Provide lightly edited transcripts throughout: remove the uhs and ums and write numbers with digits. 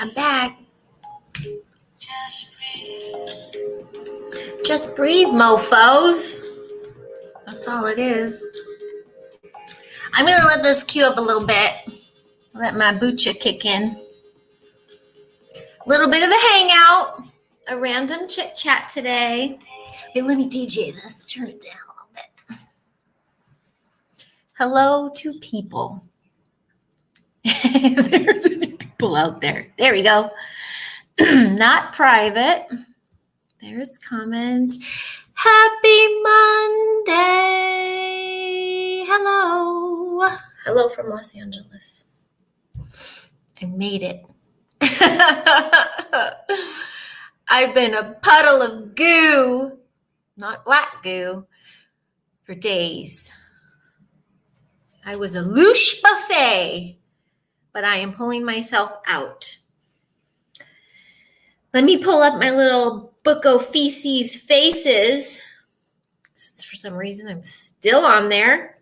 I'm back. Just breathe, mofos. That's all it is. I'm going to let this queue up a little bit. Let my bucha kick in. A little bit of a hangout. A random chit chat today. Hey, let me DJ this. Turn it down a little bit. Hello to people. There's any people out there. There we go. Not private. There's comment. Happy Monday. Hello. Hello from Los Angeles. I made it. I've been a puddle of goo, not black goo, for days. I was a louche buffet, but I am pulling myself out. Let me pull up my little book of feces faces. For some reason, I'm still on there,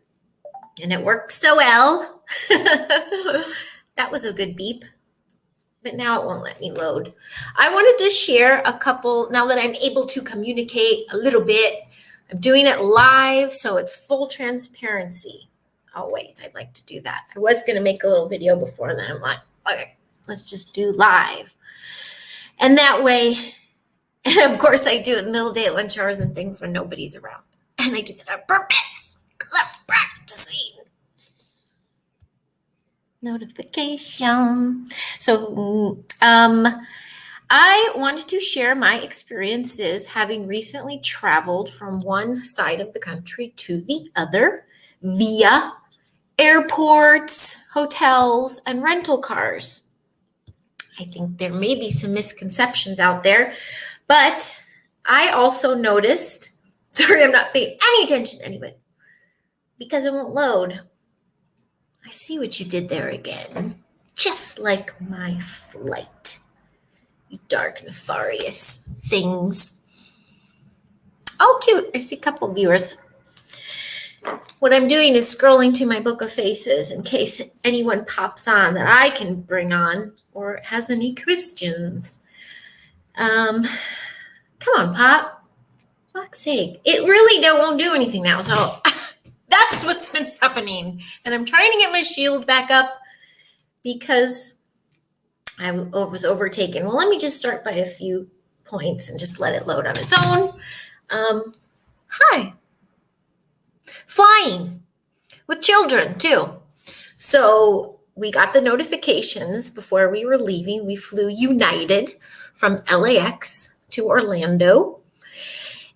and it works so well. That was a good beep, but now it won't let me load. I wanted to share a couple, now that I'm able to communicate a little bit. I'm doing it live, so it's full transparency. Always, I'd like to do that. I was going to make a little video before, and then I'm like, okay, let's just do live. And that way, and of course I do it in the middle of the day at lunch hours and things when nobody's around. And I do that on purpose because I'm practicing. Notification. So I wanted to share my experiences having recently traveled from one side of the country to the other via airports, hotels, and rental cars. I think there may be some misconceptions out there, but I also noticed, sorry, I'm not paying any attention to anybody because it won't load. I see what you did there again, just like my flight, you dark, nefarious things. Oh, cute. I see a couple viewers. What I'm doing is scrolling to my book of faces in case anyone pops on that I can bring on or has any questions. Come on, Pop. Fuck's sake. It really won't do anything now, so that's what's been happening. And I'm trying to get my shield back up because I was overtaken. Well, let me just start by a few points and just let it load on its own. Hi. Flying with children too. So we got the notifications before we were leaving. We flew United from LAX to Orlando.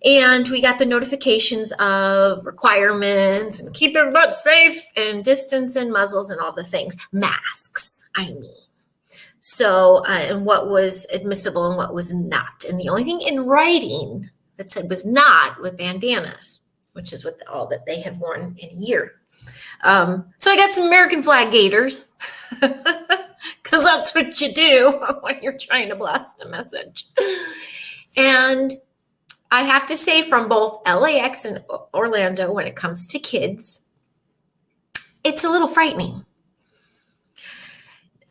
And we got the notifications of requirements and keep everybody safe and distance and muzzles and all the things. Masks, I mean. So, and what was admissible and what was not. And the only thing in writing that said was not with bandanas, which is what all that they have worn in a year. So I got some American flag gaiters because that's what you do when you're trying to blast a message. And I have to say from both LAX and Orlando, when it comes to kids, it's a little frightening.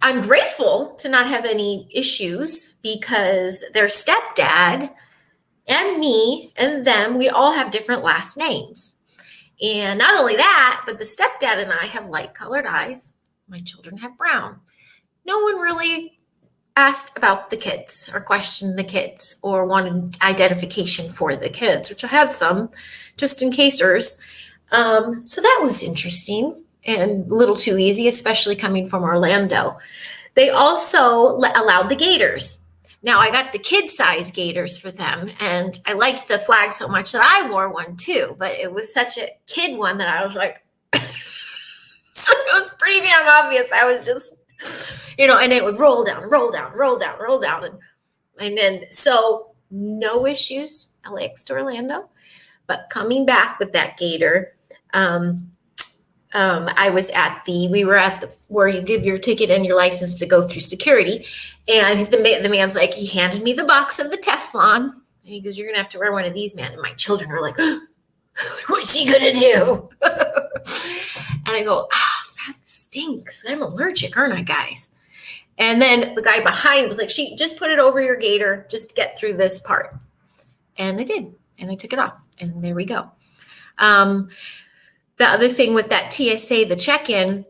I'm grateful to not have any issues because their stepdad and me and them, we all have different last names. And not only that, but the stepdad and I have light-colored eyes. My children have brown. No one really asked about the kids or questioned the kids or wanted identification for the kids, which I had some just in casers. So that was interesting and a little too easy, especially coming from Orlando. They also allowed the gaiters. Now, I got the kid-size gaiters for them, and I liked the flag so much that I wore one too, but it was such a kid one that I was like, so it was pretty damn obvious. I was just, and it would roll down. And then, so no issues, LAX to Orlando, but coming back with that gaiter, we were at the where you give your ticket and your license to go through security. And the man's like, he handed me the box of the Teflon. And he goes, you're going to have to wear one of these, man. And my children are like, what's she going to do? And I go, that stinks. I'm allergic, aren't I, guys? And then the guy behind was like, she just put it over your gator, just get through this part. And I did. And I took it off. And there we go. The other thing with that TSA, the check-in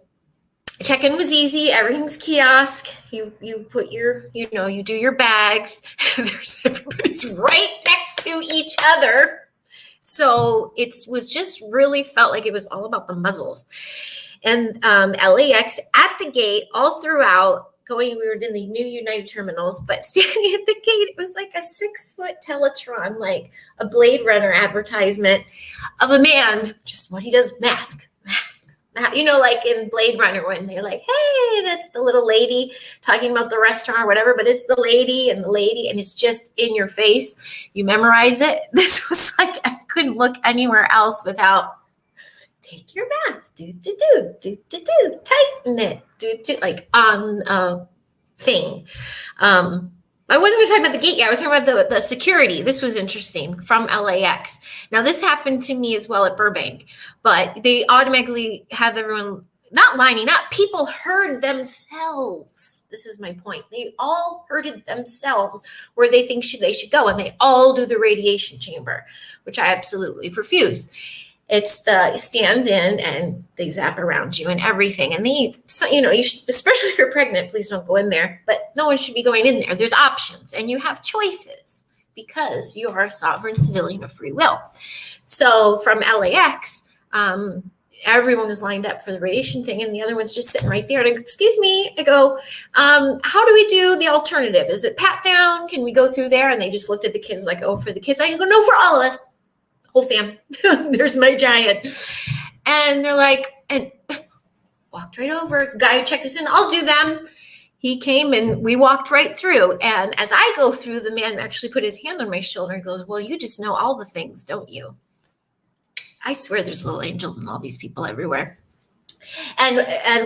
was easy. Everything's kiosk. You put your, you do your bags. Everybody's right next to each other. So it was just really felt like it was all about the muzzles. And LAX at the gate all throughout, we were in the new United terminals, but standing at the gate, it was like a 6-foot Teletron, like a Blade Runner advertisement of a man, just what he does, mask. Like in Blade Runner when they're like, hey, that's the little lady talking about the restaurant or whatever, but it's the lady, and it's just in your face. You memorize it. This was like, I couldn't look anywhere else without take your mask, tighten it, like on a thing. I wasn't talking about the gate yet. I was talking about the security. This was interesting from LAX. Now, this happened to me as well at Burbank, but they automatically have everyone not lining up. People herd themselves. This is my point. They all herded themselves where they think they should go, and they all do the radiation chamber, which I absolutely refuse. It's the stand in and they zap around you and everything. And you should, especially if you're pregnant, please don't go in there. But no one should be going in there. There's options and you have choices because you are a sovereign civilian of free will. So from LAX, everyone was lined up for the radiation thing, and the other one's just sitting right there. And I go, excuse me. I go, how do we do the alternative? Is it pat down? Can we go through there? And they just looked at the kids like, oh, for the kids. I go, no, for all of us. Whole fam. There's my giant. And they're like, and walked right over. The guy who checked us in, I'll do them. He came and we walked right through. And as I go through, the man actually put his hand on my shoulder and goes, well, you just know all the things, don't you? I swear there's little angels and all these people everywhere. And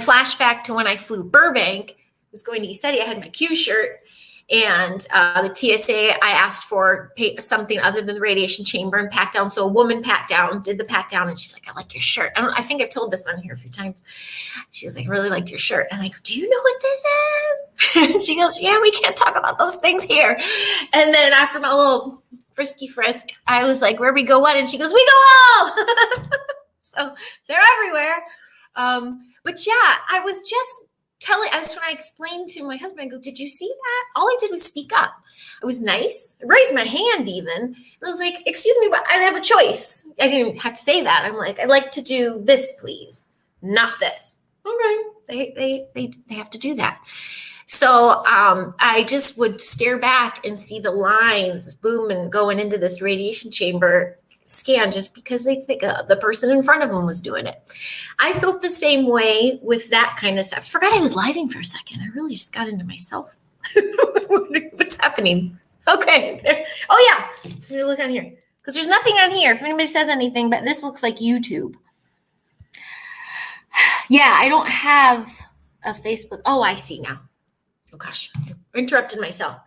flashback to when I flew Burbank, I was going to ECETI, I had my Q shirt. And the TSA, I asked for something other than the radiation chamber and pat down. So a woman did the pat down, and she's like, I like your shirt. I think I've told this on here a few times. She's like, I really like your shirt. And I go, do you know what this is? And she goes, yeah, we can't talk about those things here. And then after my little frisky frisk, I was like, where we go what? And she goes, we go all. So they're everywhere. But yeah, I was just when I explained to my husband, I go, did you see that? All I did was speak up. It was nice. I raised my hand even. And I was like, excuse me, but I have a choice. I didn't even have to say that. I'm like, I'd like to do this, please. Not this. Okay. They have to do that. So I just would stare back and see the lines booming going into this radiation chamber scan just because they think the person in front of them was doing it. I felt the same way with that kind of stuff. I forgot I was living for a second. I really just got into myself. What's happening? Okay. Oh, yeah. So look on here. Because there's nothing on here if anybody says anything, but this looks like YouTube. Yeah, I don't have a Facebook. Oh, I see now. Oh, gosh. I interrupted myself.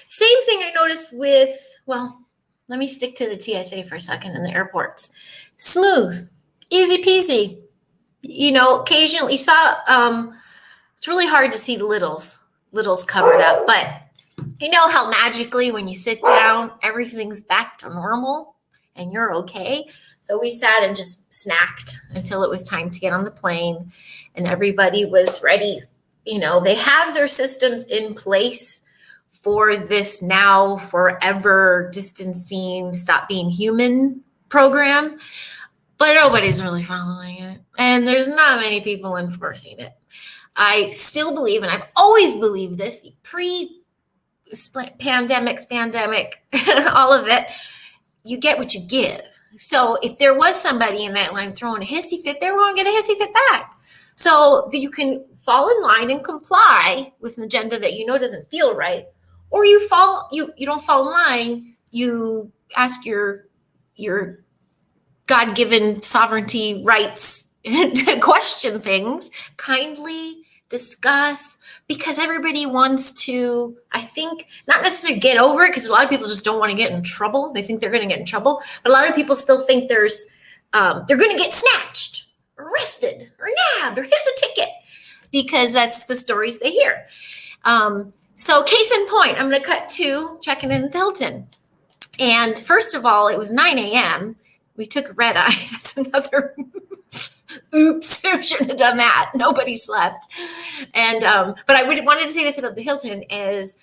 Same thing I noticed with, let me stick to the TSA for a second in the airports. Smooth, easy peasy. Occasionally you saw, it's really hard to see the littles covered up, but you know how magically when you sit down, everything's back to normal and you're okay. So we sat and just snacked until it was time to get on the plane, and everybody was ready. They have their systems in place for this now forever distancing, stop being human program, but nobody's really following it. And there's not many people enforcing it. I still believe, and I've always believed this, pandemic, all of it, you get what you give. So if there was somebody in that line throwing a hissy fit, they were going to get a hissy fit back. So that you can fall in line and comply with an agenda that doesn't feel right. Or you don't fall in line, you ask your God-given sovereignty rights to question things, kindly discuss, because everybody wants to, I think, not necessarily get over it, because a lot of people just don't want to get in trouble. They think they're going to get in trouble. But a lot of people still think they're going to get snatched, arrested, or nabbed, or here's a ticket, because that's the stories they hear. So case in point, I'm going to cut to checking in at the Hilton. And first of all, it was 9 a.m. We took a red eye. That's another oops, I shouldn't have done that. Nobody slept. And but I wanted to say this about the Hilton is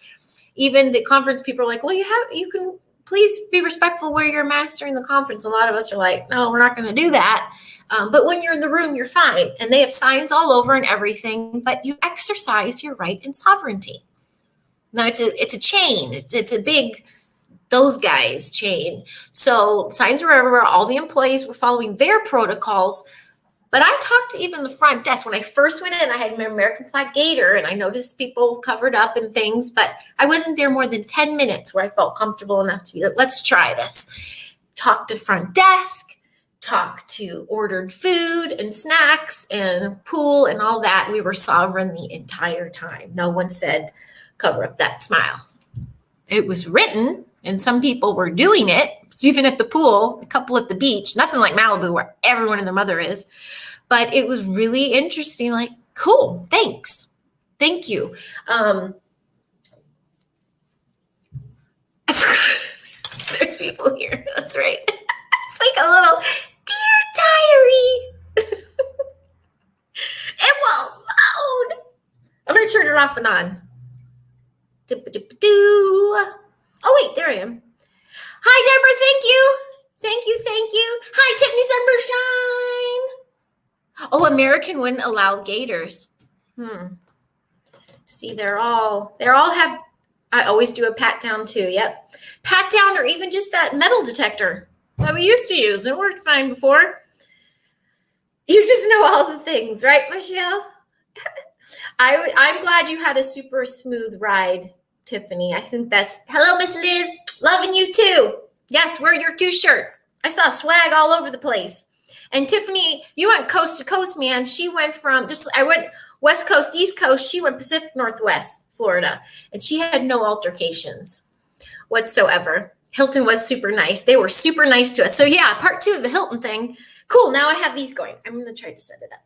even the conference people are like, well, you can please be respectful where you're mastering the conference. A lot of us are like, no, we're not going to do that. But when you're in the room, you're fine. And they have signs all over and everything, but you exercise your right and sovereignty. Now it's a chain. It's a big those guys chain. So signs were everywhere. All the employees were following their protocols. But I talked to even the front desk. When I first went in, I had my American flag gaiter, and I noticed people covered up and things, but I wasn't there more than 10 minutes where I felt comfortable enough to be like, let's try this. Talk to front desk, talk to ordered food and snacks and pool and all that. We were sovereign the entire time. No one said, cover up that smile. It was written, and some people were doing it. So even at the pool, a couple at the beach, nothing like Malibu where everyone and their mother is. But it was really interesting. Like, cool, thanks. Thank you. There's people here. That's right. It's like a little dear diary. It won't load. I'm going to turn it off and on. Oh, wait, there I am. Hi, Deborah. Thank you. Thank you. Hi, Tiffany Sunburshine. Oh, American wouldn't allow gators. See, they're all have, I always do a pat down too. Yep. Pat down or even just that metal detector that we used to use. It worked fine before. You just know all the things, right, Michelle? I'm glad you had a super smooth ride, Tiffany. I think that's, hello, Miss Liz. Loving you too. Yes, wear your 2 shirts. I saw swag all over the place. And Tiffany, you went coast to coast, man. She went I went West Coast, East Coast. She went Pacific Northwest, Florida. And she had no altercations whatsoever. Hilton was super nice. They were super nice to us. So yeah, part 2 of the Hilton thing. Cool, now I have these going. I'm going to try to set it up.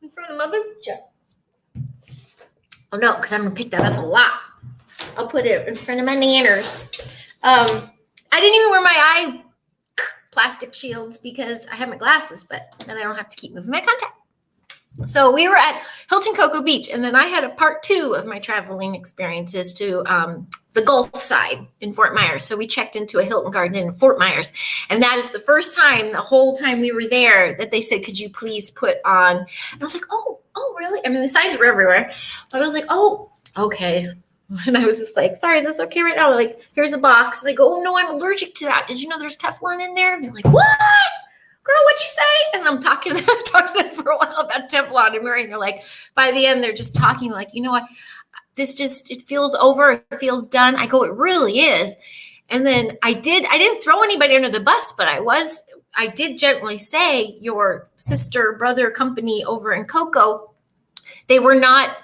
In front of Mother? Sure. Oh no, because I'm going to pick that up a lot. I'll put it in front of my nanners. I didn't even wear my eye plastic shields because I have my glasses, but then I don't have to keep moving my contact. So we were at Hilton Cocoa Beach, and then I had a part 2 of my traveling experiences to the Gulf side in Fort Myers. So we checked into a Hilton Garden Inn in Fort Myers, and that is the first time the whole time we were there that they said, could you please put on? And I was like, oh, really? I mean, the signs were everywhere, but I was like, oh, okay. And I was just like, sorry, is this okay right now? They're like, here's a box. And I go, oh, no, I'm allergic to that. Did you know there's Teflon in there? And they're like, what? Girl, what'd you say? And I'm talking to them for a while about Teflon and wearing. They're like, by the end, they're just talking like, you know what? It feels over. It feels done. I go, it really is. And then I didn't throw anybody under the bus, but I did gently say your sister, brother company over in Cocoa, they were not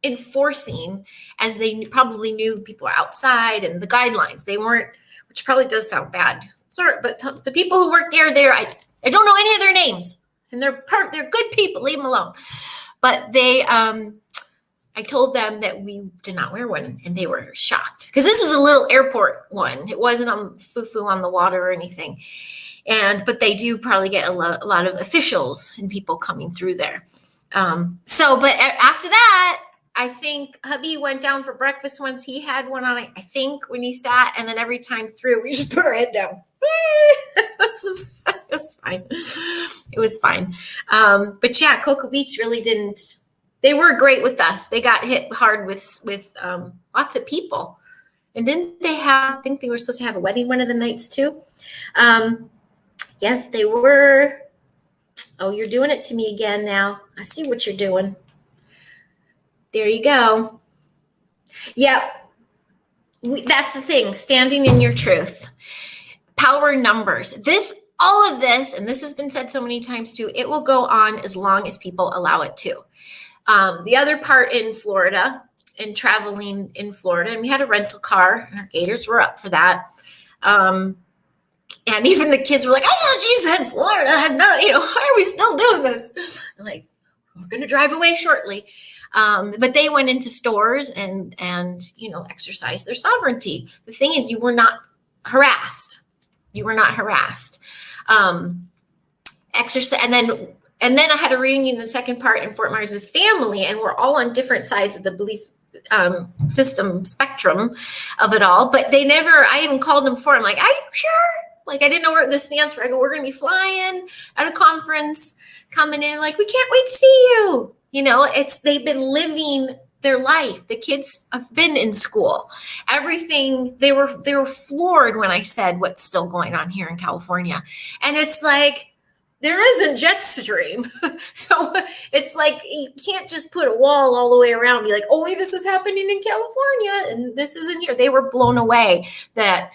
enforcing, as they probably knew people are outside and the guidelines. They weren't, which probably does sound bad. Sorry, but the people who work there, I don't know any of their names, and they're good people. Leave them alone. But I told them that we did not wear one, and they were shocked because this was a little airport one. It wasn't on foo-foo on the water or anything. But they do probably get a lot of officials and people coming through there. But after that, I think hubby went down for breakfast once. He had one on, I think, when he sat, and then every time through, we just put our head down. It was fine. But yeah, Cocoa Beach really didn't, they were great with us. They got hit hard with lots of people. And didn't they I think they were supposed to have a wedding one of the nights too. Yes, they were. Oh, you're doing it to me again now. I see what you're doing. There you go. Yep. That's the thing, standing in your truth. Power numbers. All of this, and this has been said so many times too, it will go on as long as people allow it to. The other part in Florida, and traveling in Florida, and we had a rental car, and our gators were up for that. And even the kids were like, oh, she said Florida. Why are we still doing this? I'm like, we're going to drive away shortly. But they went into stores and exercised their sovereignty. The thing is, you were not harassed. You were not harassed. Exercise, and then I had a reunion, the second part in Fort Myers with family, and we're all on different sides of the belief system spectrum of it all. But I even called them for it. I'm like, are you sure? Like, I didn't know where the stance were. I go, we're going to be flying at a conference, coming in, like, we can't wait to see you. They've been living their life. The kids have been in school. Everything, they were floored when I said what's still going on here in California. And it's like, there isn't jet stream. So it's like, you can't just put a wall all the way around, be like, only this is happening in California and this isn't here. They were blown away that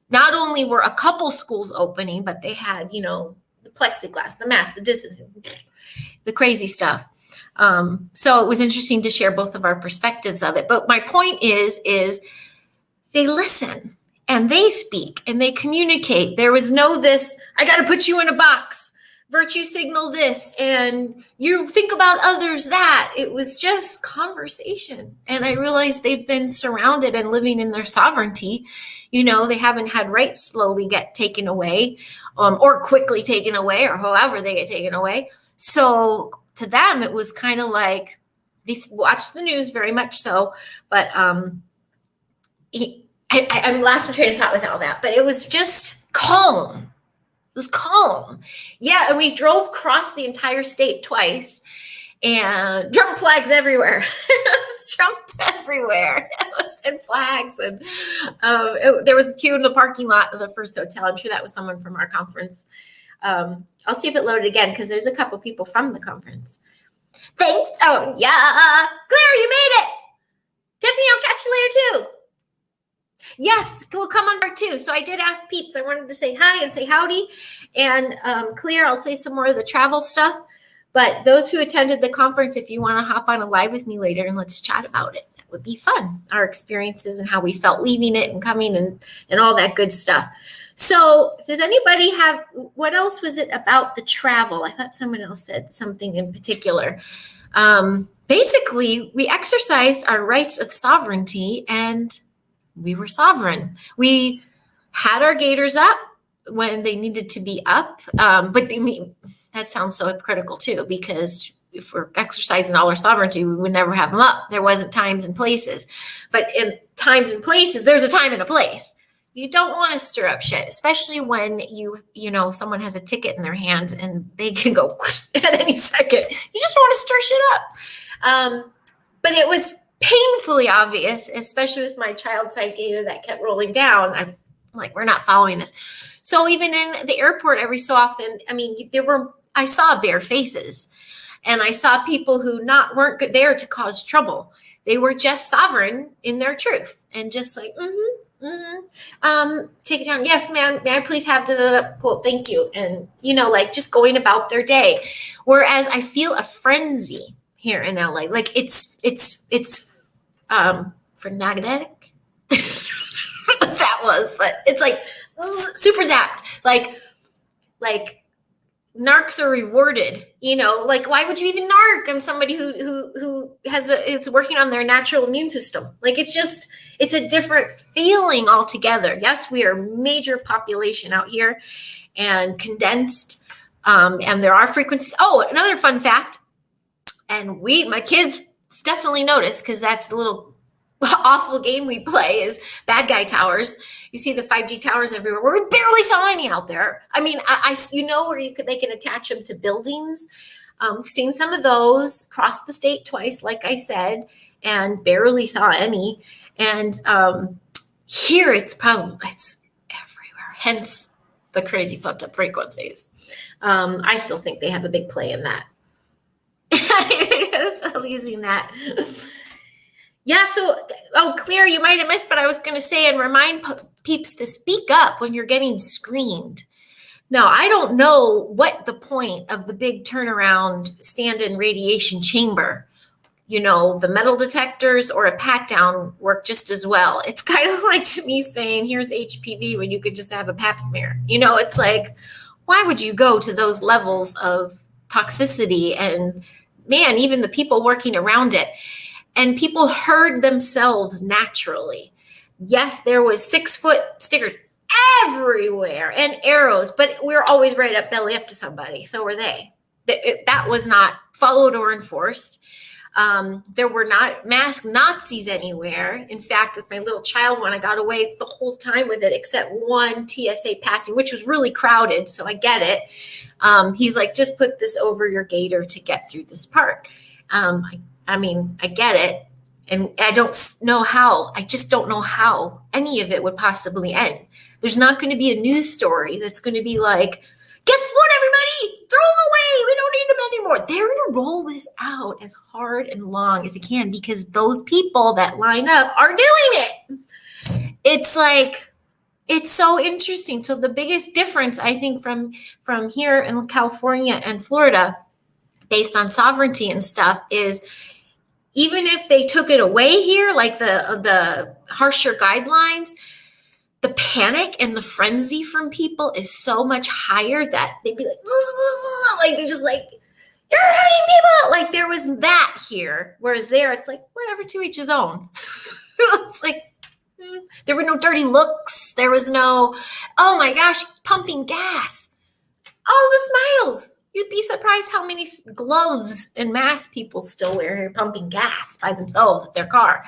not only were a couple schools opening, but they had, the plexiglass, the mask, the distance, the crazy stuff. So it was interesting to share both of our perspectives of it. But my point is they listen and they speak and they communicate. There was no this, I got to put you in a box, virtue signal this, and you think about others that. It was just conversation. And I realized they've been surrounded and living in their sovereignty. They haven't had rights slowly get taken away, or quickly taken away, or however they get taken away. So to them, it was kind of like, they watched the news very much so, but I'm lost my train of thought with all that, but it was just calm. It was calm. Yeah, and we drove across the entire state twice, and Trump flags everywhere. Trump everywhere. And flags. And there was a queue in the parking lot of the first hotel. I'm sure that was someone from our conference. I'll see if it loaded again, because there's a couple people from the conference. Thanks. Oh, yeah. Claire, you made it. Tiffany, I'll catch you later, too. Yes, we'll come on part 2. So I did ask Peeps. I wanted to say hi and say howdy. And Claire, I'll say some more of the travel stuff. But those who attended the conference, if you want to hop on a live with me later and let's chat about it, that would be fun. Our experiences and how we felt leaving it and coming and all that good stuff. So does anybody have, what else was it about the travel? I thought someone else said something in particular. Basically, we exercised our rights of sovereignty and we were sovereign. We had our gaiters up when they needed to be up. But that sounds so hypocritical too, because if we're exercising all our sovereignty, we would never have them up. There wasn't times and places. But in times and places, there's a time and a place. You don't want to stir up shit, especially when someone has a ticket in their hand and they can go at any second. You just want to stir shit up. But it was painfully obvious, especially with my child side gator that kept rolling down. I'm like, we're not following this. So even in the airport, every so often, I saw bare faces, and I saw people who weren't there to cause trouble. They were just sovereign in their truth and just like, take it down. Yes, ma'am. May I please have cool. Thank you. And, just going about their day. Whereas I feel a frenzy here in LA. Like it's frenetic. That was, but it's like super zapped. Like narcs are rewarded, like why would you even narc on somebody who is working on their natural immune system? Like it's a different feeling altogether. Yes, we are a major population out here and condensed, and there are frequencies. Oh, another fun fact, and my kids definitely notice, because that's the little awful game we play is bad guy towers. You see the 5G towers everywhere, where we barely saw any out there. I mean, where they can attach them to buildings. We've seen some of those, crossed the state twice, like I said, and barely saw any. And here it's everywhere, hence the crazy fucked up frequencies. I still think they have a big play in that. Still using that. Yeah, so, Claire, you might have missed, but I was going to say, and remind peeps to speak up when you're getting screened. Now, I don't know what the point of the big turnaround stand-in radiation chamber, the metal detectors or a pat-down work just as well. It's kind of like, to me, saying, here's HPV when you could just have a pap smear. It's like, why would you go to those levels of toxicity and man, even the people working around it. And people herd themselves naturally. Yes, there was 6-foot stickers everywhere and arrows, but we're always right up belly up to somebody. So were they. That was not followed or enforced. There were not masked Nazis anywhere. In fact, with my little child one, I got away the whole time with it, except one TSA passing, which was really crowded. So I get it. He's like, just put this over your gaiter to get through this part. I mean, I get it. And I don't know how. I just don't know how any of it would possibly end. There's not going to be a news story that's going to be like, guess what, everybody? Throw them away. We don't need them anymore. They're going to roll this out as hard and long as it can because those people that line up are doing it. It's like, it's so interesting. So the biggest difference, I think, from here in California and Florida, based on sovereignty and stuff, is even if they took it away here, like the harsher guidelines, the panic and the frenzy from people is so much higher that they'd be like they're just like, you're hurting people. Like there was that here. Whereas there, it's like, whatever, to each his own. It's like, there were no dirty looks. There was no, oh my gosh, pumping gas. All the smiles. You'd be surprised how many gloves and masks people still wear here pumping gas by themselves at their car.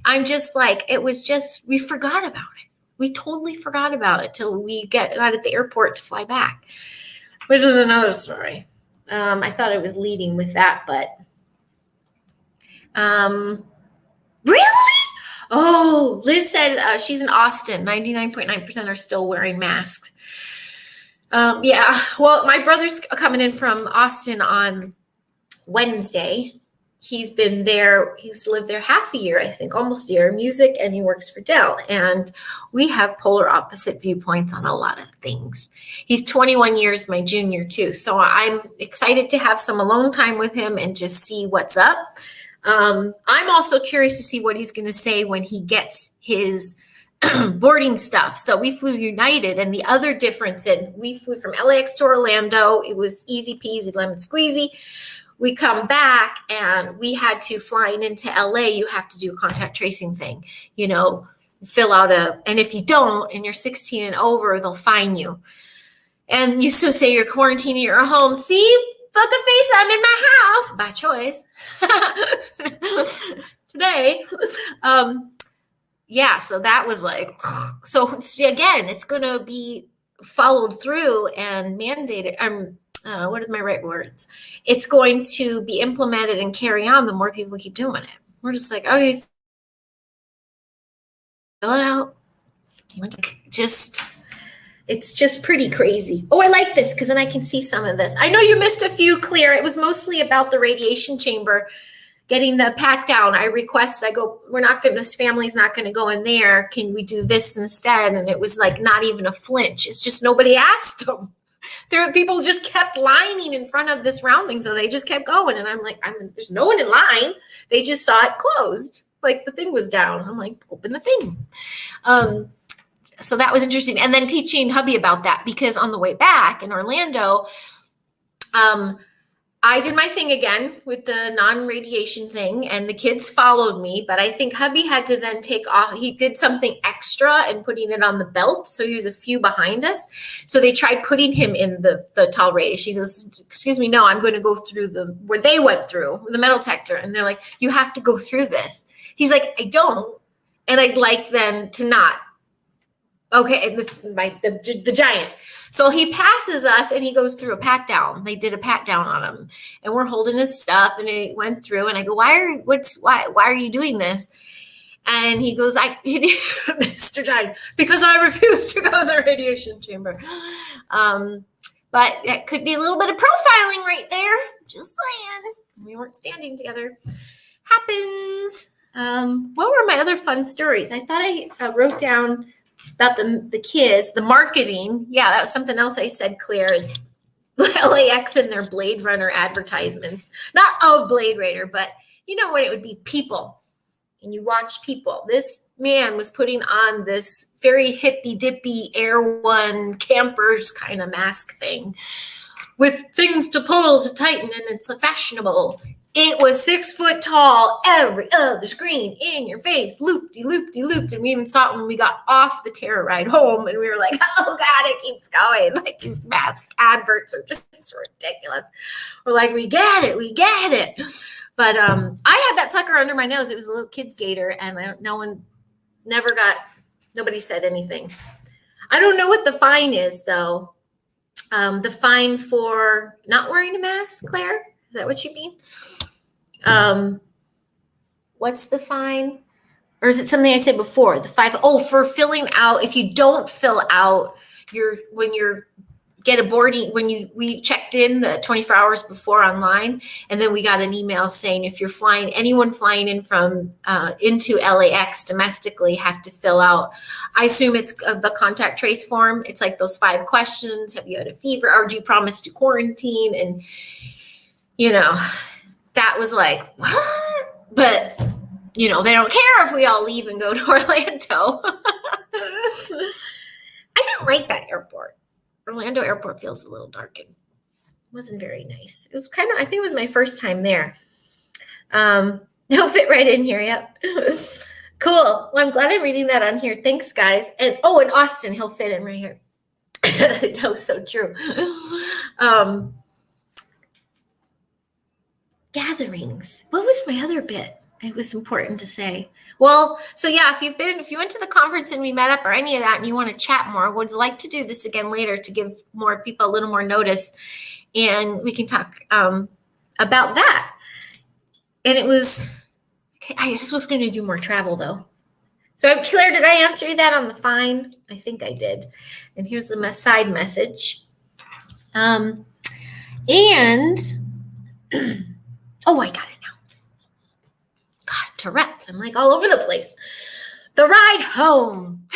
I'm just like, it was just, we forgot about it. We totally forgot about it till we got at the airport to fly back, which is another story. I thought I was leading with that, but really? Oh, Liz said she's in Austin. 99.9% are still wearing masks. Yeah, well, my brother's coming in from Austin on Wednesday. He's been there. He's lived there half a year, I think, almost a year, music, and he works for Dell. And we have polar opposite viewpoints on a lot of things. He's 21 years my junior, too. So I'm excited to have some alone time with him and just see what's up. I'm also curious to see what he's going to say when he gets his boarding stuff. So we flew United, and the other difference, and we flew from LAX to Orlando. It was easy peasy, lemon squeezy. We come back and we had to, flying into LA, you have to do a contact tracing thing, fill out and if you don't, and you're 16 and over, they'll fine you. And you still say you're quarantining your home. See, fuck a face, I'm in my house by choice today. Yeah, so that was like, so again, it's going to be followed through and mandated. What are my right words? It's going to be implemented and carry on the more people keep doing it. We're just like, okay, fill it out. It's just pretty crazy. Oh, I like this because then I can see some of this. I know you missed a few, Claire. It was mostly about the radiation chamber. Getting the pat down, I go, this family's not going to go in there. Can we do this instead? And it was like not even a flinch. It's just nobody asked them. People just kept lining in front of this rounding. So they just kept going. And I'm like, there's no one in line. They just saw it closed. Like the thing was down. I'm like, open the thing. So that was interesting. And then teaching hubby about that, because on the way back in Orlando, I did my thing again with the non-radiation thing, and the kids followed me, but I think hubby had to then take off. He did something extra and putting it on the belt, so he was a few behind us. So they tried putting him in the tall radiation. He goes, excuse me, no, I'm going to go through where they went through, the metal detector. And they're like, you have to go through this. He's like, I don't, and I'd like them to not. Okay, and the giant. So he passes us and he goes through a pat down. They did a pat down on him, and we're holding his stuff, and he went through, and I go, why are you doing this? And he goes, Mr. Giant, because I refuse to go in the radiation chamber. But that could be a little bit of profiling right there. Just saying. We weren't standing together. Happens. What were my other fun stories? I thought I wrote down about the kids, the marketing. Yeah, that was something else I said, Claire, is LAX and their Blade Runner advertisements. Not of Blade Runner, but you know what it would be, people. And you watch people. This man was putting on this very hippy-dippy Air One campers kind of mask thing with things to pull to tighten, and it's fashionable. It was 6 foot tall, every other screen in your face, loop-de-loop-de-looped. And we even saw it when we got off the terror ride home, and we were like, oh God, it keeps going. Like, these mask adverts are just ridiculous. We're like, we get it. But I had that sucker under my nose. It was a little kid's gator, and nobody said anything. I don't know what the fine is, though. The fine for not wearing a mask, Claire? Is that what you mean? What's the fine? Or is it something I said before? The 5, for filling out. If you don't fill out when we checked in the 24 hours before online, and then we got an email saying if you're anyone flying in from into LAX domestically have to fill out. I assume it's the contact trace form. It's like those 5 questions. Have you had a fever? Or do you promise to quarantine? And that was like, what? But they don't care if we all leave and go to Orlando. I didn't like that airport. Orlando airport feels a little darkened. It wasn't very nice. It was I think it was my first time there. He'll fit right in here. Yep. Cool. Well, I'm glad I'm reading that on here. Thanks, guys. And in Austin, he'll fit in right here. That was so true. Gatherings. What was my other bit? It was important to say. Well, so yeah, if you went to the conference and we met up or any of that and you want to chat more, would like to do this again later to give more people a little more notice, and we can talk about that. And it was, I just was going to do more travel though. So Claire, did I answer that on the fine? I think I did. And here's the side message. And I got it now. God, Tourette's. I'm like all over the place. The ride home.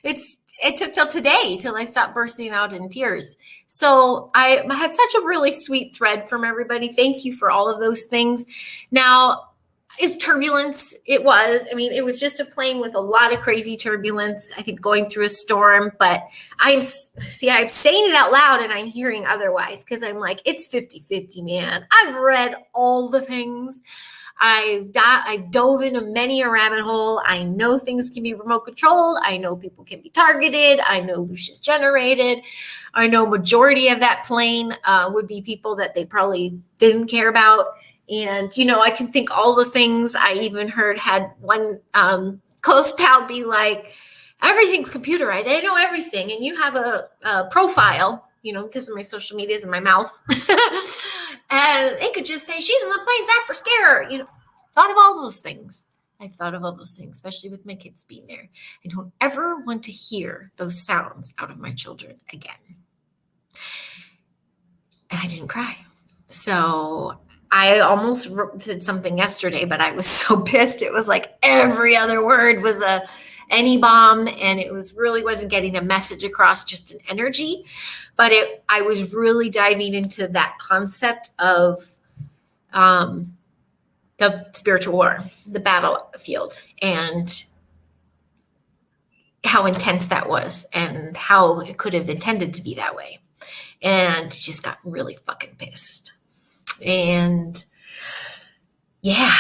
It took till today till I stopped bursting out in tears. So I had such a really sweet thread from everybody. Thank you for all of those things. Now, it's turbulence. It was. I mean, it was just a plane with a lot of crazy turbulence, I think going through a storm. But I'm saying it out loud and I'm hearing otherwise because I'm like, it's 50-50, man. I've read all the things. I've dove into many a rabbit hole. I know things can be remote controlled. I know people can be targeted. I know Lucius generated. I know majority of that plane would be people that they probably didn't care about. And, I can think all the things. I even had one close pal be like, everything's computerized. I know everything. And you have a profile, because of my social medias and my mouth. And they could just say, she's in the plane, zap or scare her. Thought of all those things. I've thought of all those things, especially with my kids being there. I don't ever want to hear those sounds out of my children again. And I didn't cry. So I almost said something yesterday, but I was so pissed. It was like every other word was any bomb, and it wasn't getting a message across, just an energy. But I was really diving into that concept of the spiritual war, the battlefield, and how intense that was and how it could have intended to be that way. And just got really fucking pissed. And yeah,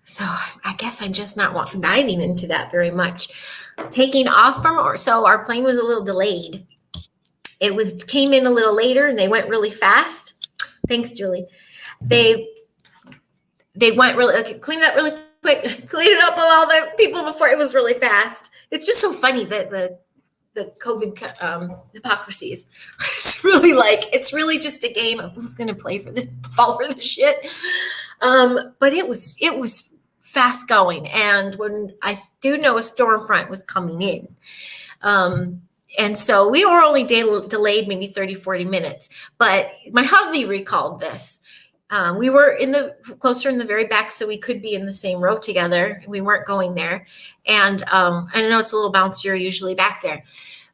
so I guess I'm just not diving into that very much. Taking off so our plane was a little delayed. It came in a little later and they went really fast. Thanks, Julie. They went really, cleaned it up really quick, cleaned it up with all the people before. It was really fast. It's just so funny that the COVID hypocrisies. It's really just a game of who's going to fall for the shit. But it was fast going. And when I do know a storm front was coming in. And so we were only delayed maybe 30, 40 minutes, but my hubby recalled this. We were closer in the very back, so we could be in the same row together. We weren't going there. And I know it's a little bouncier usually back there,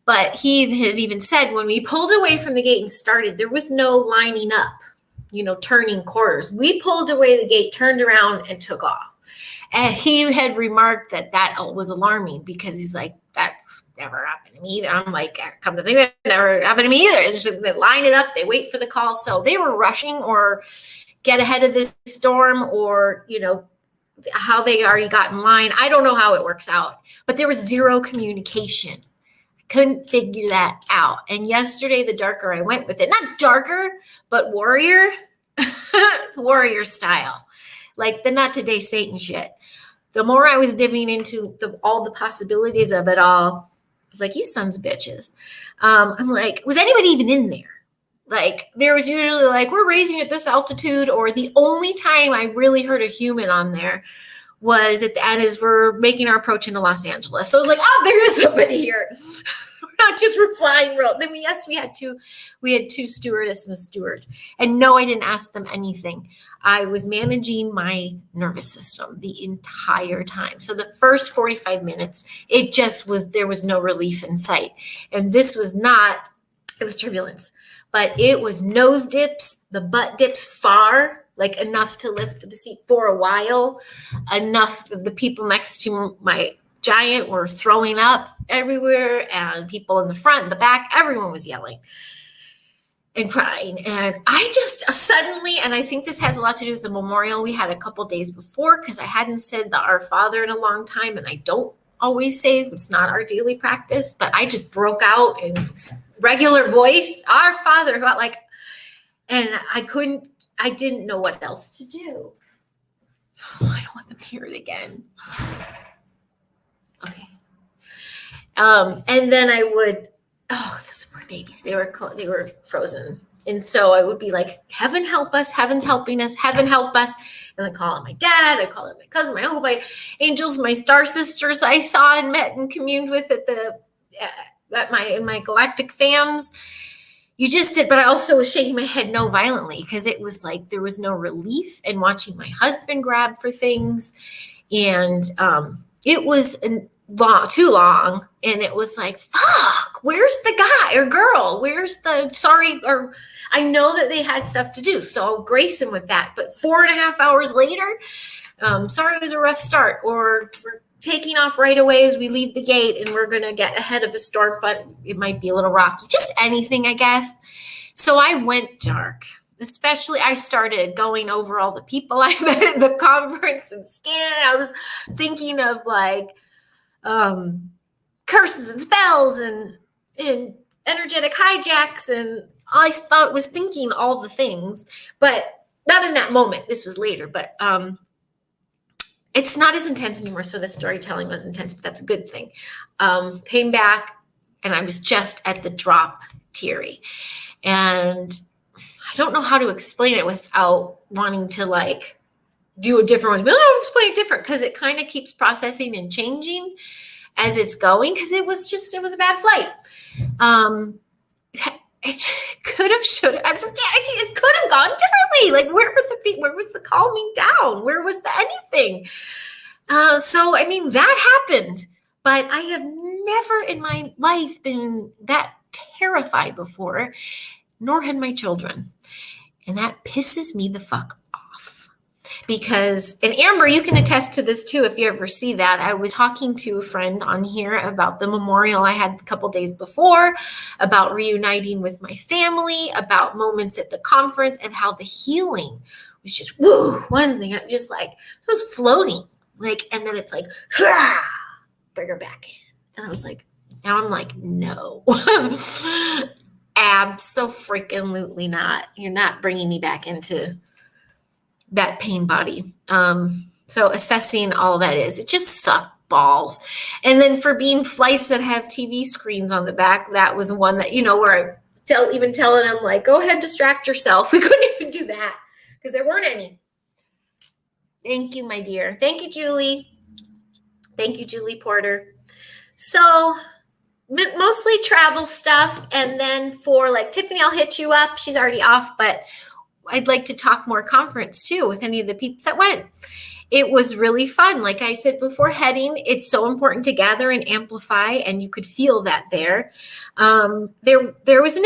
but he had even said when we pulled away from the gate and started, there was no lining up, turning quarters. We pulled away the gate, turned around and took off. And he had remarked that was alarming because he's like, never happened to me either. I'm like, come to think of it, never happened to me either. And so they line it up, they wait for the call. So they were rushing or get ahead of this storm, or, how they already got in line. I don't know how it works out, but there was zero communication. I couldn't figure that out. And yesterday, the darker I went with it, not darker, but warrior style, like the not today Satan shit. The more I was diving into all the possibilities of it all, I was like, you sons of bitches. I'm like, was anybody even in there? Like, there was usually like, we're raising at this altitude, or the only time I really heard a human on there was at the end as we're making our approach into Los Angeles. So I was like, oh, there is somebody here. We're not just we're flying real. Then we had two stewardess and a steward. And no, I didn't ask them anything. I was managing my nervous system the entire time. So the first 45 minutes, there was no relief in sight. And it was turbulence, but it was nose dips, the butt dips far, like enough to lift the seat for a while. Enough of the people next to my giant were throwing up everywhere, and people in the front and the back, everyone was yelling and crying. And I just suddenly, and I think this has a lot to do with the memorial we had a couple days before, because I hadn't said the Our Father in a long time, and I don't always say, it's not our daily practice, but I just broke out in regular voice, Our Father, and I didn't know what else to do. I don't want them to hear it again. Okay. And then I would, those poor babies, they were frozen. And so I would be like, heaven help us, heaven's helping us, heaven help us. And I call on my dad, I call on my cousin, my uncle, my angels, my star sisters I saw and met and communed with in my galactic fams. You just did, but I also was shaking my head no violently, because it was like there was no relief in watching my husband grab for things. And it was too long. And it was like, fuck, where's the guy or girl? Where's or I know that they had stuff to do, so I'll grace him with that. But 4.5 hours later, sorry, it was a rough start, or we're taking off right away as we leave the gate and we're going to get ahead of the storm front. It might be a little rocky, just anything, I guess. So I went dark. Especially, I started going over all the people I met at the conference and scanning. I was thinking of like curses and spells and energetic hijacks, and I was thinking all the things, but not in that moment. This was later, but it's not as intense anymore. So the storytelling was intense, but that's a good thing. Came back, and I was just at the drop teary, and I don't know how to explain it without wanting to like do a different one. But I'll explain it different, because it kind of keeps processing and changing as it's going, because it was a bad flight. It could have, it could have gone differently. Like, where was the calming down? Where was the anything? So, I mean, that happened, but I have never in my life been that terrified before, nor had my children. And that pisses me the fuck off. Because, and Amber, you can attest to this too if you ever see that. I was talking to a friend on here about the memorial I had a couple days before, about reuniting with my family, about moments at the conference, and how the healing was just, woo, one thing, just like, so it was floating. Like, and then it's like, bring her back in. And I was like, now I'm like, no. Abso-freaking-lutely not. You're not bringing me back into that pain body. So assessing all that is, it just sucked balls. And then for being flights that have TV screens on the back, that was one that, where I even telling them like, go ahead, distract yourself. We couldn't even do that because there weren't any. Thank you, my dear. Thank you, Julie. Thank you, Julie Porter. So mostly travel stuff. And then for like Tiffany, I'll hit you up. She's already off, but I'd like to talk more conference too with any of the people that went. It was really fun. Like I said before heading, it's so important to gather and amplify, and you could feel that there. There was an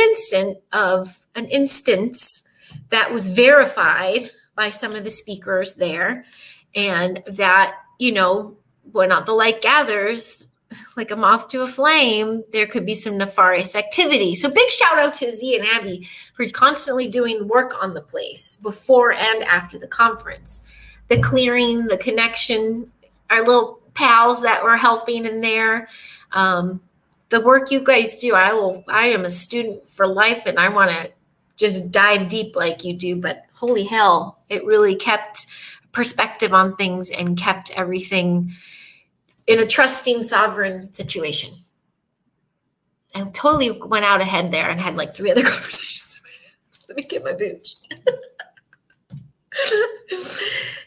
instance that was verified by some of the speakers there, and that, when the light gathers, like a moth to a flame, there could be some nefarious activity. So big shout out to Z and Abby for constantly doing work on the place before and after the conference. The clearing, the connection, our little pals that were helping in there. The work you guys do, I am a student for life, and I want to just dive deep like you do, but holy hell, it really kept perspective on things and kept everything in a trusting, sovereign situation. I totally went out ahead there and had like 3 other conversations. Let me get my booch.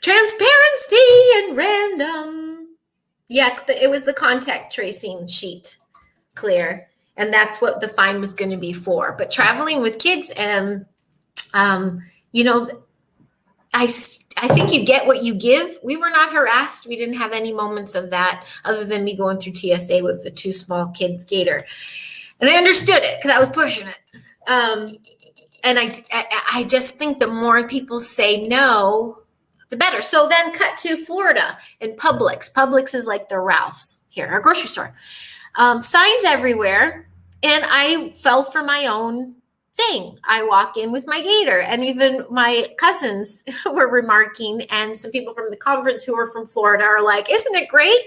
Transparency and random. Yeah, it was the contact tracing sheet, clear. And that's what the fine was going to be for. But traveling with kids and, I think you get what you give. We were not harassed. We didn't have any moments of that other than me going through TSA with the 2 small kids gator. And I understood it because I was pushing it. And I just think the more people say no, the better. So then cut to Florida and Publix. Publix is like the Ralph's here, our grocery store. Signs everywhere. And I fell for my own thing. I walk in with my gator, and even my cousins were remarking, and some people from the conference who are from Florida are like, isn't it great?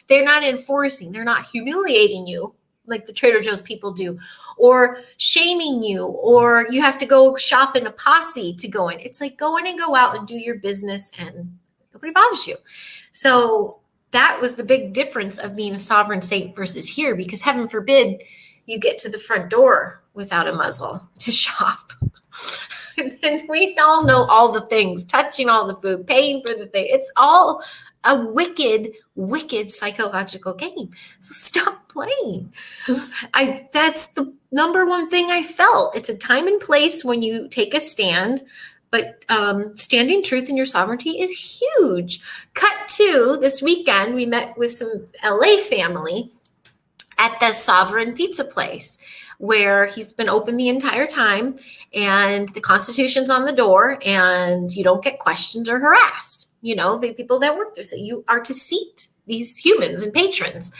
They're not enforcing, they're not humiliating you like the Trader Joe's people do, or shaming you, or you have to go shop in a posse to go in. It's like go in and go out and do your business and nobody bothers you. So that was the big difference of being a sovereign state versus here, because heaven forbid you get to the front door without a muzzle to shop. And we all know all the things, touching all the food, paying for the thing. It's all a wicked, wicked psychological game. So stop playing. That's the number one thing I felt. It's a time and place when you take a stand, but standing truth in your sovereignty is huge. Cut to this weekend, we met with some LA family at the Sovereign Pizza place, where he's been open the entire time, and the Constitution's on the door, and you don't get questioned or harassed. The people that work there say you are to seat these humans and patrons,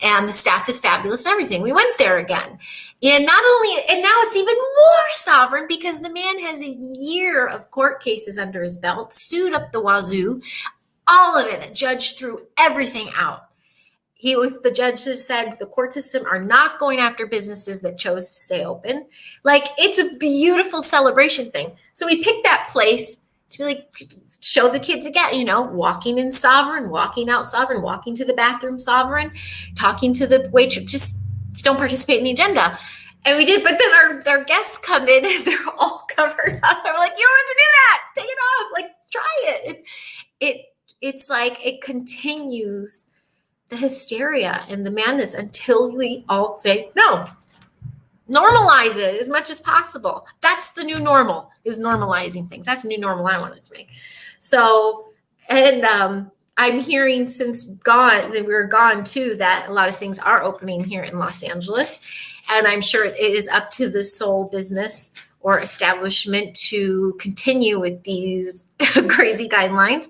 and the staff is fabulous and everything. We went there again. And now it's even more sovereign because the man has a year of court cases under his belt, sued up the wazoo, all of it. The judge threw everything out. The judge just said the court system are not going after businesses that chose to stay open. Like, it's a beautiful celebration thing. So we picked that place to be like, show the kids again, walking in sovereign, walking out sovereign, walking to the bathroom sovereign, talking to the waitress, just don't participate in the agenda. And we did, but then our guests come in and they're all covered up. I'm like, you don't have to do that. Take it off. Like, try it. It's like it continues the hysteria and the madness until we all say no. Normalize it as much as possible. That's the new normal, is normalizing things. That's the new normal I wanted to make. So, and I'm hearing since we were gone too, that a lot of things are opening here in Los Angeles. And I'm sure it is up to the sole business or establishment to continue with these crazy guidelines.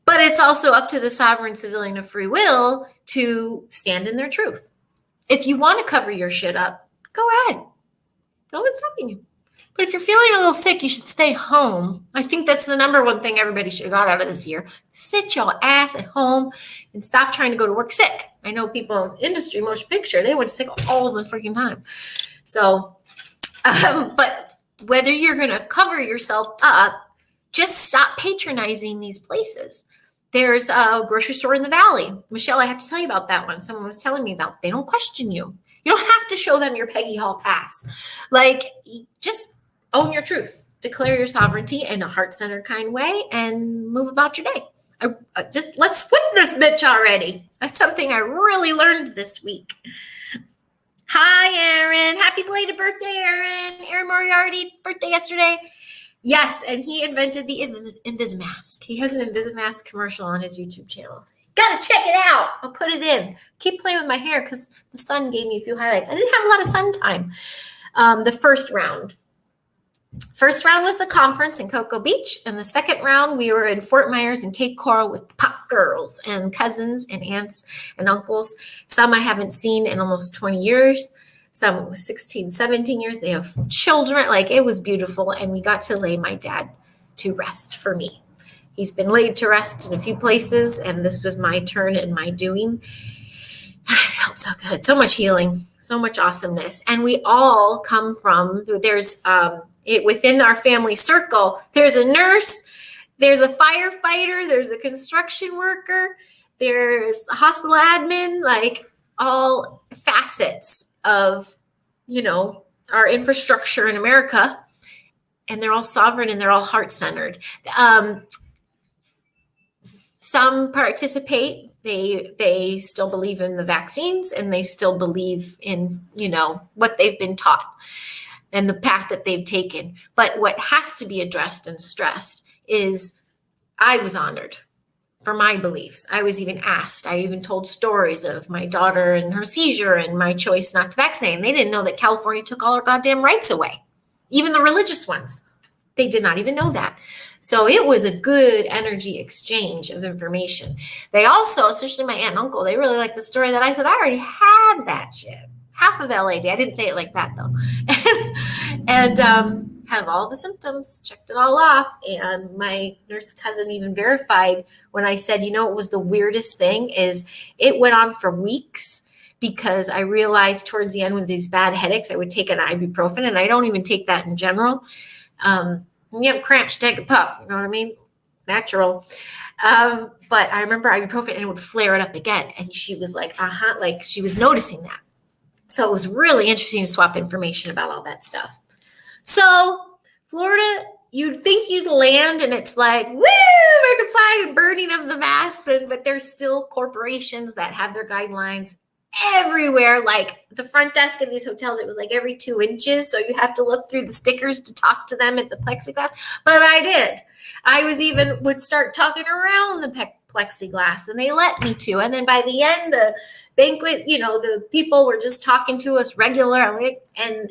But it's also up to the sovereign civilian of free will to stand in their truth. If you want to cover your shit up, go ahead. No one's stopping you. But if you're feeling a little sick, you should stay home. I think that's the number one thing everybody should have got out of this year. Sit your ass at home and stop trying to go to work sick. I know people in industry, motion picture, they went sick all the freaking time. So, but whether you're going to cover yourself up, just stop patronizing these places. There's a grocery store in the Valley. Michelle, I have to tell you about that one. Someone was telling me about. They don't question you. You don't have to show them your Peggy Hall pass. Like, just own your truth. Declare your sovereignty in a heart-centered kind way and move about your day. Let's flip this bitch already. That's something I really learned this week. Hi, Aaron. Happy belated birthday, Aaron. Aaron Moriarty, birthday yesterday. Yes, and he invented the Invisimask. He has an Invisimask commercial on his YouTube channel. Gotta check it out. I'll put it in. Keep playing with my hair because the sun gave me a few highlights. I didn't have a lot of sun time. The first round. First round was the conference in Cocoa Beach, and the second round we were in Fort Myers and Cape Coral with Pop. girls and cousins and aunts and uncles. Some I haven't seen in almost 20 years. Some 16, 17 years. They have children. Like, it was beautiful. And we got to lay my dad to rest for me. He's been laid to rest in a few places, and this was my turn and my doing. And I felt so good, so much healing, so much awesomeness. And we all come from, there's within our family circle, there's a nurse, there's a firefighter, there's a construction worker, there's a hospital admin, like all facets of, our infrastructure in America. And they're all sovereign and they're all heart-centered. Some participate. They still believe in the vaccines, and they still believe in, what they've been taught and the path that they've taken. But what has to be addressed and stressed is I was honored for my beliefs. I was even asked. I even told stories of my daughter and her seizure and my choice not to vaccinate. And they didn't know that California took all our goddamn rights away, even the religious ones. They did not even know that. So it was a good energy exchange of information. They also, especially my aunt and uncle, they really liked the story that I said, I already had that shit. Half of LA did. I didn't say it like that though. and had all the symptoms, checked it all off. And my nurse cousin even verified when I said, what was the weirdest thing is it went on for weeks, because I realized towards the end with these bad headaches, I would take an ibuprofen, and I don't even take that in general. When you have cramps, take a puff, you know what I mean? Natural. But I remember ibuprofen, and it would flare it up again. And she was like, like she was noticing that. So it was really interesting to swap information about all that stuff. So Florida, you'd think you'd land and it's like, woo, American flag and burning of the masks. But there's still corporations that have their guidelines everywhere. Like the front desk of these hotels, it was like every 2 inches. So you have to look through the stickers to talk to them at the plexiglass. But I did. I would start talking around the plexiglass, and they let me to. And then by the end, the banquet, the people were just talking to us regularly. And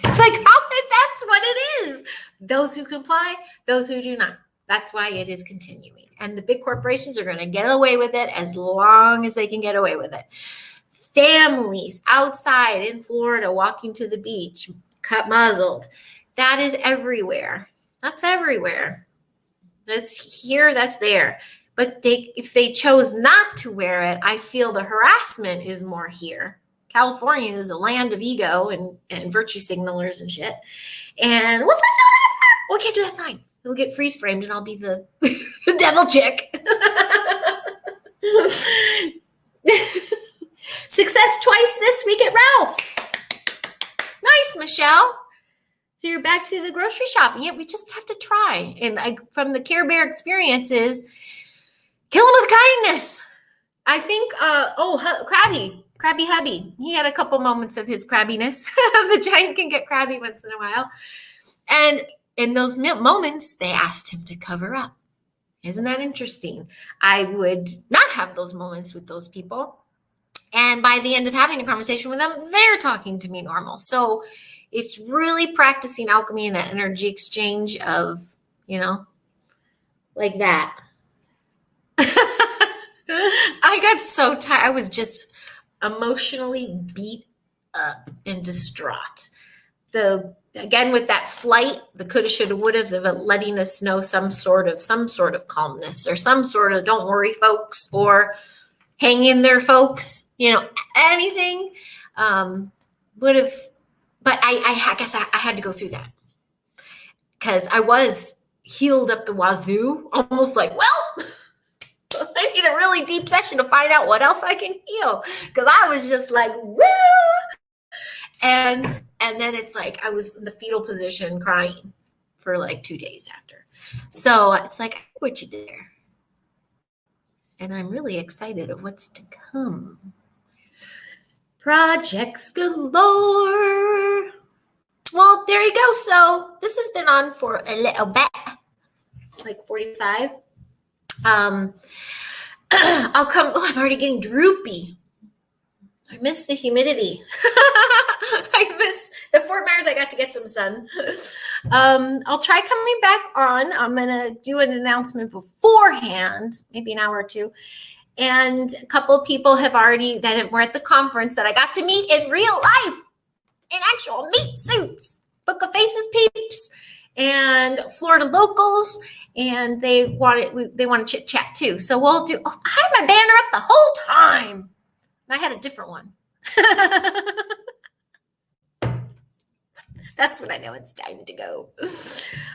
it's like, that's what it is. Those who comply, those who do not. That's why it is continuing. And the big corporations are going to get away with it as long as they can get away with it. Families outside in Florida walking to the beach, cut muzzled. That is everywhere. That's everywhere. That's here, that's there. But if they chose not to wear it, I feel the harassment is more here. California is a land of ego and virtue signalers and shit. And what's that? We can't do that sign. It'll get freeze framed, and I'll be the devil chick. Success twice this week at Ralph's. Nice, Michelle. So you're back to the grocery shopping. Yeah, we just have to try. And from the Care Bear experiences, kill him with kindness. I think, Crabby Hubby. He had a couple moments of his crabbiness. The giant can get crabby once in a while. And in those moments, they asked him to cover up. Isn't that interesting? I would not have those moments with those people. And by the end of having a conversation with them, they're talking to me normal. So it's really practicing alchemy and that energy exchange of, like that. I got so tired. I was just emotionally beat up and distraught. Again, with that flight, the coulda, shoulda, wouldas of it letting us know some sort of calmness or some sort of don't worry, folks, or hang in there, folks. Anything would have. But I guess I had to go through that because I was healed up the wazoo, almost like, well, I need a really deep session to find out what else I can heal, because I was just like, woo. And then it's like I was in the fetal position crying for like 2 days after. So it's like, I see what you did there. And I'm really excited of what's to come. Projects galore. Well, there you go. So this has been on for a little bit, like 45. I'll come. Oh, I'm already getting droopy. I miss the humidity. I miss The Fort Myers, I got to get some sun. I'll try coming back on. I'm going to do an announcement beforehand, maybe an hour or two. And a couple of people have already, that were at the conference that I got to meet in real life, in actual meat suits, Book of Faces peeps, and Florida locals. And they want to chit chat too. So we'll do, I had my banner up the whole time. And I had a different one. That's when I know it's time to go.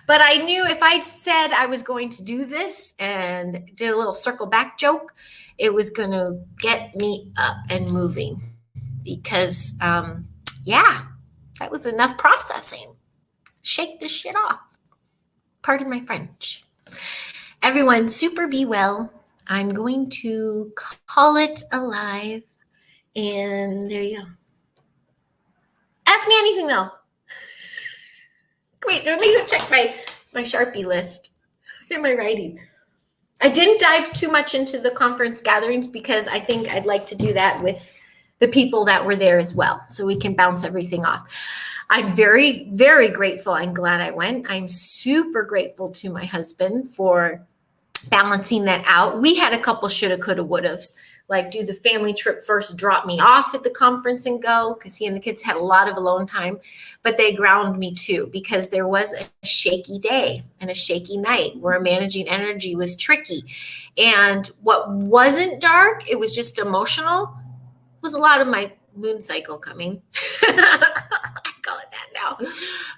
But I knew if I said I was going to do this and did a little circle back joke, it was going to get me up and moving because, that was enough processing. Shake this shit off. Pardon my French. Everyone, super be well. I'm going to call it alive. And there you go. Ask me anything, though. Wait, let me go check my Sharpie list. Look at my writing. I didn't dive too much into the conference gatherings because I think I'd like to do that with the people that were there as well, so we can bounce everything off. I'm very, very grateful. I'm glad I went. I'm super grateful to my husband for balancing that out. We had a couple shoulda, coulda, wouldas, like do the family trip first, drop me off at the conference and go, because he and the kids had a lot of alone time, but they ground me too, because there was a shaky day and a shaky night where managing energy was tricky. And what wasn't dark, it was just emotional, was a lot of my moon cycle coming. I call it that now.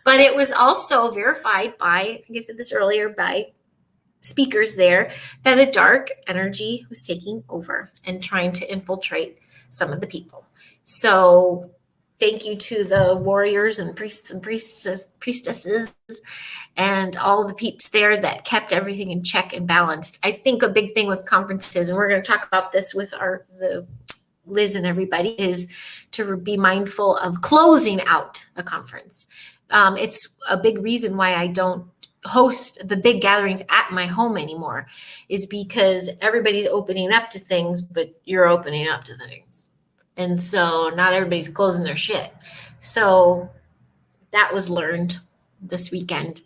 But it was also verified by, I think I said this earlier, by speakers there, that a dark energy was taking over and trying to infiltrate some of the people. So thank you to the warriors and priests and priestesses and all the peeps there that kept everything in check and balanced. I think a big thing with conferences, and we're going to talk about this with the Liz and everybody, is to be mindful of closing out a conference. It's a big reason why I don't host the big gatherings at my home anymore, is because everybody's opening up to things, but you're opening up to things. And so not everybody's closing their shit. So that was learned this weekend.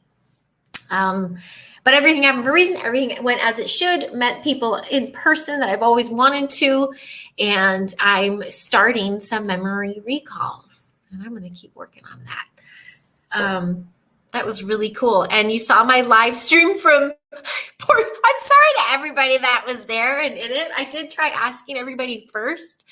But everything happened for a reason. Everything went as it should. Met people in person that I've always wanted to. And I'm starting some memory recalls. And I'm going to keep working on that. That was really cool. And you saw my live stream from I'm sorry to everybody that was there and in it. I did try asking everybody first,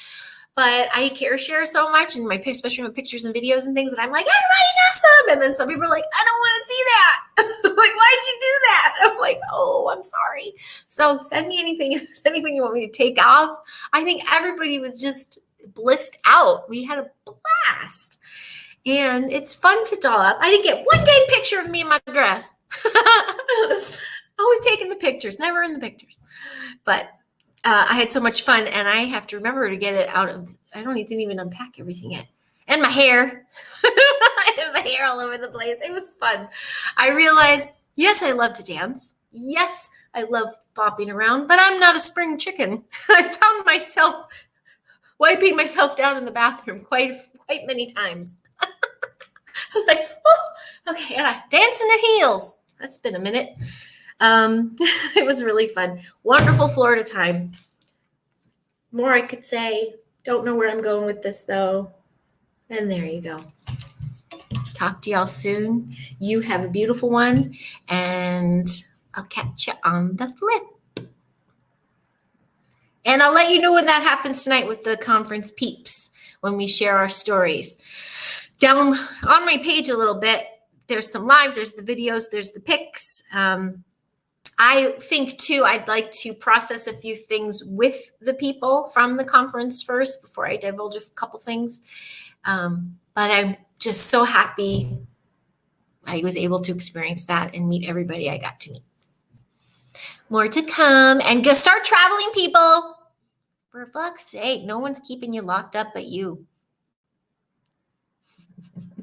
but I careshare so much, and especially with pictures and videos and things, that I'm like, everybody's awesome. And then some people are like, I don't want to see that. Like, why'd you do that? I'm like, oh, I'm sorry. So send me anything. If there's anything you want me to take off. I think everybody was just blissed out. We had a blast. And it's fun to doll up. I didn't get one dang picture of me in my dress. Always taking the pictures, never in the pictures. But I had so much fun, and I have to remember to get it out of, didn't even unpack everything yet. And my hair. And my hair all over the place. It was fun. I realized, yes, I love to dance. Yes, I love bopping around, but I'm not a spring chicken. I found myself wiping myself down in the bathroom quite many times. I was like, oh, okay, and I dancing in heels. That's been a minute. It was really fun. Wonderful Florida time. More I could say. Don't know where I'm going with this, though. And there you go. Talk to y'all soon. You have a beautiful one, and I'll catch you on the flip. And I'll let you know when that happens tonight with the conference peeps, when we share our stories. Down on my page a little bit, there's some lives, there's the videos, there's the pics. I think, too, I'd like to process a few things with the people from the conference first before I divulge a couple things. But I'm just so happy I was able to experience that and meet everybody I got to meet. More to come. And go start traveling, people. For fuck's sake, no one's keeping you locked up but you.